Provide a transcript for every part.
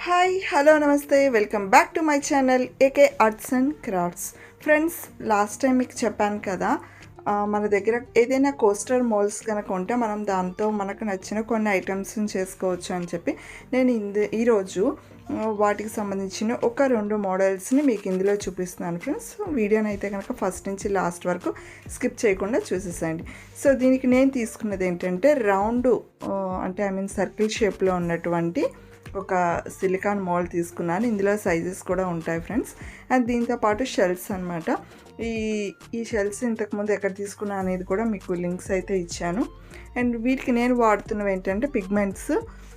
Hi hello నమస్తే welcome back to my channel AK arts and crafts. Friends, last time మీకు చెప్పాను కదా, మన దగ్గర ఏదైనా కోస్టర్ మోల్డ్స్ కనుక ఉంటే మనం దాంతో మనకు నచ్చిన కొన్ని ఐటమ్స్ని చేసుకోవచ్చు అని చెప్పి నేను ఈరోజు వాటికి సంబంధించిన ఒక 2 మోడల్స్ని మీకు ఇందులో చూపిస్తున్నాను ఫ్రెండ్స్. వీడియోని అయితే కనుక ఫస్ట్ నుంచి లాస్ట్ వరకు స్కిప్ చేయకుండా చూసేసేయండి. సో దీనికి నేను తీసుకున్నది ఏంటంటే రౌండ్, అంటే సర్కిల్ షేప్లో ఉన్నటువంటి ఒక సిలికాన్ మోల్డ్ తీసుకున్నాను. ఇందులో సైజెస్ కూడా ఉంటాయి ఫ్రెండ్స్. అండ్ దీంతోపాటు షెల్స్ అనమాట. ఈ షెల్స్ ఇంతకుముందు ఎక్కడ తీసుకున్నా అనేది కూడా మీకు లింక్స్ అయితే ఇచ్చాను. అండ్ వీటికి నేను వాడుతున్నవి ఏంటంటే పిగ్మెంట్స్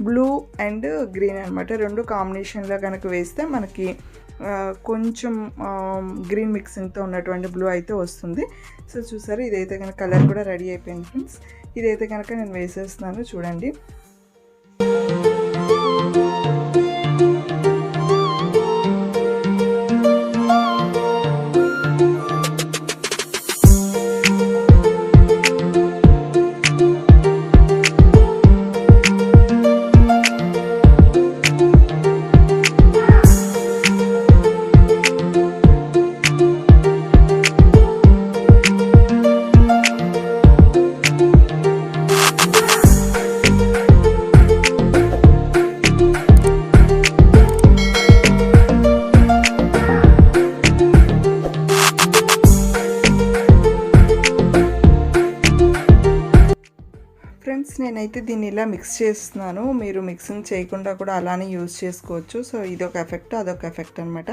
బ్లూ అండ్ గ్రీన్ అనమాట. 2 కాంబినేషన్లో కనుక వేస్తే మనకి కొంచెం గ్రీన్ మిక్సింగ్తో ఉన్నటువంటి బ్లూ అయితే వస్తుంది. సో చూసారు, ఇదైతే కనుక కలర్ కూడా రెడీ అయిపోయింది ఫ్రెండ్స్. ఇదైతే కనుక నేను వేసేస్తున్నాను, చూడండి. ఫ్రెండ్స్, నేనైతే దీన్ని ఇలా మిక్స్ చేస్తున్నాను. మీరు మిక్సింగ్ చేయకుండా కూడా అలానే యూజ్ చేసుకోవచ్చు. సో ఇదొక ఎఫెక్ట్, అదొక ఎఫెక్ట్ అనమాట.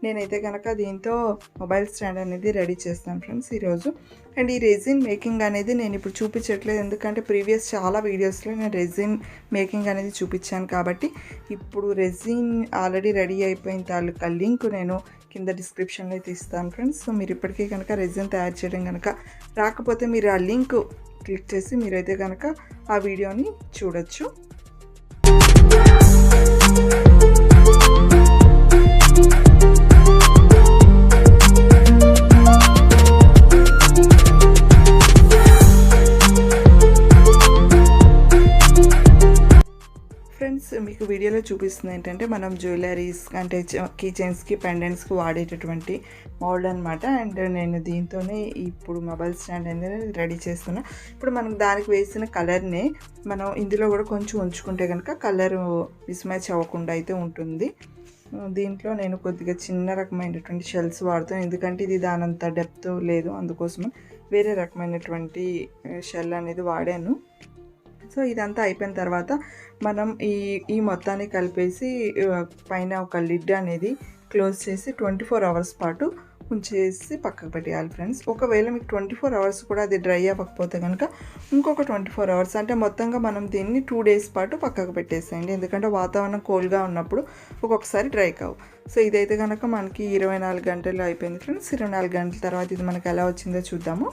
నేనైతే కనుక దీంతో మొబైల్ స్టాండ్ అనేది రెడీ చేస్తాను ఫ్రెండ్స్ ఈరోజు. అండ్ ఈ రెజిన్ మేకింగ్ అనేది నేను ఇప్పుడు చూపించట్లేదు, ఎందుకంటే ప్రీవియస్ చాలా వీడియోస్లో నేను రెజిన్ మేకింగ్ అనేది చూపించాను. కాబట్టి ఇప్పుడు రెజిన్ ఆల్రెడీ రెడీ అయిపోయిన తాలూకా లింక్ నేను కింద డిస్క్రిప్షన్లో అయితే ఇస్తాను ఫ్రెండ్స్. సో మీరు ఇప్పటికీ కనుక రెజిన్ తయారు చేయడం కనుక రాకపోతే మీరు ఆ లింక్ క్లిక్ చేసి మీరైతే కనుక ఆ వీడియోని చూడొచ్చు. ఫ్రెండ్స్, మీకు వీడియోలో చూపిస్తుంది ఏంటంటే మనం జ్యువెలరీస్ అంటే కీ చైన్స్కి పెండెంట్స్కి వాడేటటువంటి మోల్డ్ అనమాట. అండ్ నేను దీంతోనే ఇప్పుడు మొబైల్ స్టాండ్ అనేది రెడీ చేస్తున్నా. ఇప్పుడు మనం దానికి వేసిన కలర్ని మనం ఇందులో కూడా కొంచెం ఉంచుకుంటే కనుక కలర్ మిస్ మ్యాచ్ అవ్వకుండా అయితే ఉంటుంది. దీంట్లో నేను కొద్దిగా చిన్న రకమైనటువంటి షెల్స్ వాడుతాను, ఎందుకంటే ఇది దానంత డెప్త్ లేదు, అందుకోసం వేరే రకమైనటువంటి షెల్ అనేది వాడాను. సో ఇదంతా అయిపోయిన తర్వాత మనం ఈ మొత్తాన్ని కలిపేసి పైన ఒక లిడ్ అనేది క్లోజ్ చేసి 24 అవర్స్ పాటు ఉంచేసి పక్కకు పెట్టేయాలి ఫ్రెండ్స్. ఒకవేళ మీకు 24 అవర్స్ కూడా అది డ్రై అవ్వకపోతే కనుక ఇంకొక 24 అవర్స్, అంటే మొత్తంగా మనం దీన్ని 2 డేస్ పాటు పక్కకు పెట్టేసేయండి, ఎందుకంటే వాతావరణం కూల్గా ఉన్నప్పుడు ఒక్కొక్కసారి డ్రై కావు. సో ఇదైతే కనుక మనకి 24 గంటలు అయిపోయింది ఫ్రెండ్స్. 24 గంటల తర్వాత ఇది మనకి ఎలా వచ్చిందో చూద్దాము.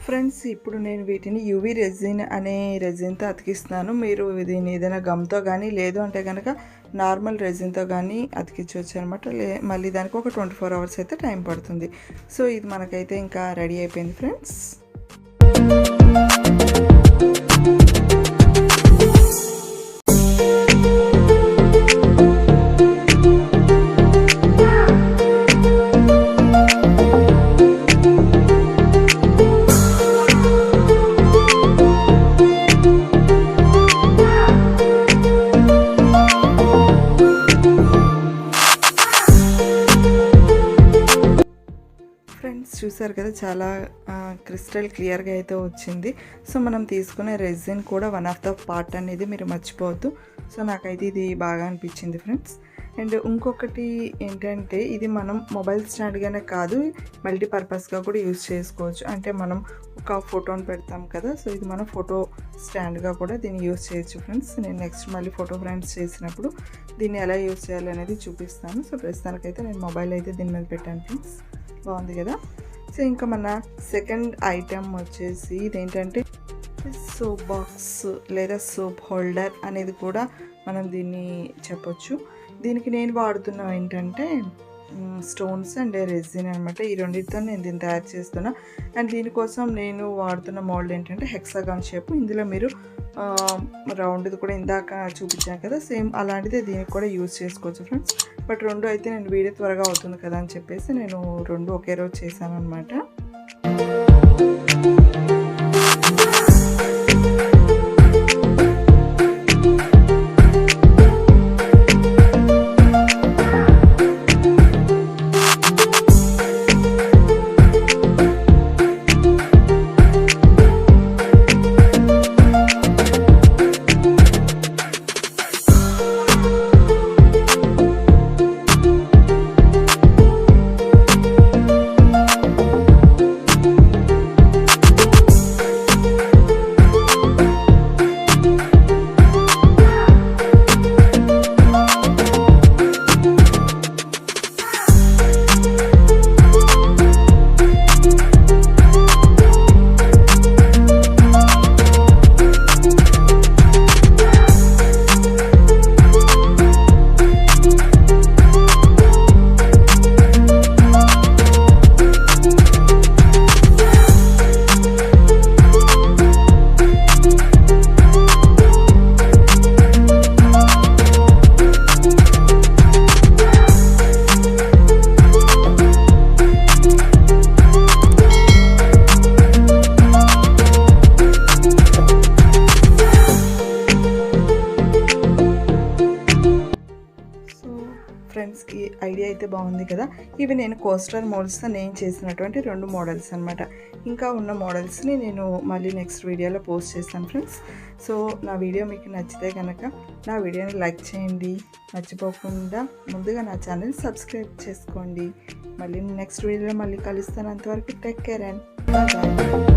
ఫ్రెండ్స్, ఇప్పుడు నేను వీటిని యూవీ రెజిన్ అనే రెజిన్తో అతికిస్తున్నాను. మీరు దీన్ని ఏదైనా గమ్తో కానీ లేదు అంటే కనుక నార్మల్ రెజిన్తో కానీ అతికించవచ్చు అనమాట. మళ్ళీ దానికి ఒక 24 అవర్స్ అయితే టైం పడుతుంది. సో ఇది మనకైతే ఇంకా రెడీ అయిపోయింది ఫ్రెండ్స్. చూసారు కదా, చాలా క్రిస్టల్ క్లియర్గా అయితే వచ్చింది. సో మనం తీసుకునే రెజిన్ కూడా వన్ ఆఫ్ ద పార్ట్ అనేది మీరు మర్చిపోవద్దు. సో నాకైతే ఇది బాగా అనిపించింది ఫ్రెండ్స్. అండ్ ఇంకొకటి ఏంటంటే ఇది మనం మొబైల్ స్టాండ్గానే కాదు మల్టీపర్పస్గా కూడా యూజ్ చేసుకోవచ్చు. అంటే మనం ఒక ఫోటోని పెడతాం కదా, సో ఇది మనం ఫోటో స్టాండ్గా కూడా దీన్ని యూస్ చేయొచ్చు ఫ్రెండ్స్. నేను నెక్స్ట్ మళ్ళీ ఫోటో ఫ్రేమ్స్ చేసినప్పుడు దీన్ని ఎలా యూస్ చేయాలి అనేది చూపిస్తాను. సో ప్రస్తుతానికైతే నేను మొబైల్ అయితే దీని మీద పెట్టాను ఫ్రెండ్స్. బాగుంది కదా. సో ఇంకా మన సెకండ్ ఐటమ్ వచ్చేసి ఇదేంటంటే సోప్ బాక్స్ లేదా సోప్ హోల్డర్ అనేది కూడా మనం దీన్ని చెప్పొచ్చు. దీనికి నేను వాడుతున్నా ఏంటంటే స్టోన్స్ అండ్ రెజిన్ అనమాట. ఈ రెండింటితో నేను దీన్ని తయారు చేస్తున్నా. అండ్ దీనికోసం నేను వాడుతున్న మోల్డ్ ఏంటంటే హెక్సాగాన్ షేప్. ఇందులో మీరు రౌండ్ది కూడా ఇందాక చూపించాను కదా, సేమ్ అలాంటిదే దీనికి కూడా యూజ్ చేసుకోవచ్చు ఫ్రెండ్స్. బట్ రెండు అయితే నేను వీడియో త్వరగా అవుతుంది కదా అని చెప్పేసి నేను రెండు ఒకే రోజు చేశాను అనమాట. ఫ్రెండ్స్ ఈ ఐడియా అయితే బాగుంది కదా. ఇవి నేను కోస్టర్ మోడల్స్తో నేను చేసినటువంటి 2 మోడల్స్ అనమాట. ఇంకా ఉన్న మోడల్స్ని నేను మళ్ళీ నెక్స్ట్ వీడియోలో పోస్ట్ చేస్తాను ఫ్రెండ్స్. సో నా వీడియో మీకు నచ్చితే కనుక నా వీడియోని లైక్ చేయండి, మర్చిపోకుండా ముందుగా నా ఛానల్ సబ్స్క్రైబ్ చేసుకోండి. మళ్ళీ నెక్స్ట్ వీడియోలో మళ్ళీ కలుస్తాను. అంతవరకు టేక్ కేర్ అండ్ బాయ్.